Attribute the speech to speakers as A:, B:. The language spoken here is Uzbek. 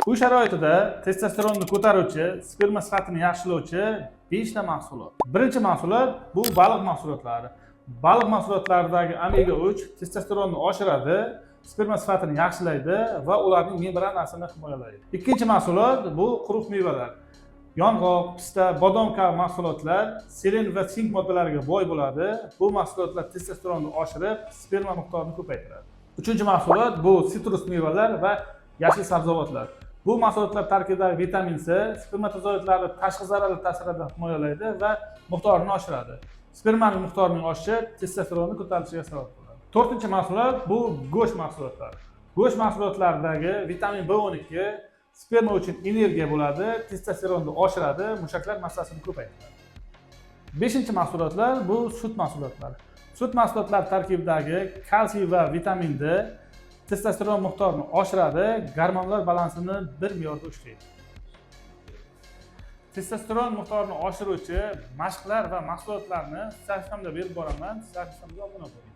A: Uy sharoitida testosteronni ko'taruvchi, sperma sifatini yaxshilovchi 5 ta mahsulot. Birinchi mahsulot bu baliq mahsulotlari. Baliq mahsulotlaridagi omega 3 testosteronni oshiradi, sperma sifatini yaxshilaydi va ularning membranasini himoyalaydi. Ikkinchi mahsulot bu quruq mevalar. Yong'oq, pista, bodom kabi mahsulotlar selen va sink moddalariga boy bo'ladi. Bu mahsulotlar testosteronni oshirib, sperma miqdorini ko'paytiradi. Uchinchi mahsulot bu sitrus mevalar va yashil sabzavotlar. Bu mahsulotlar tarkibidagi vitamin C spermatozoidlarni tashqi zararli ta'sirlardan himoyalaydi va miqdorini oshiradi. Spermaning miqdorining oshishi testosteronni ko'tarilishiga sabab bo'ladi. To'rtinchi mahsulot bu go'sht mahsulotlari. Go'sht mahsulotlaridagi vitamin B12 sperma uchun energiya bo'ladi, testosteronni oshiradi, mushaklar massasini ko'paytiradi. Beshinchi mahsulotlar bu sut mahsulotlari. Sut mahsulotlari tarkibidagi kalsiy va vitamin D testosteron miqdorini oshiradi, gormonlar balansini bir me'yorda ushlaydi. Testosteron miqdorini oshiruvchi mashqlar va mahsulotlarni sahifamda berib boraman. Sahifamga obuna bo'ling.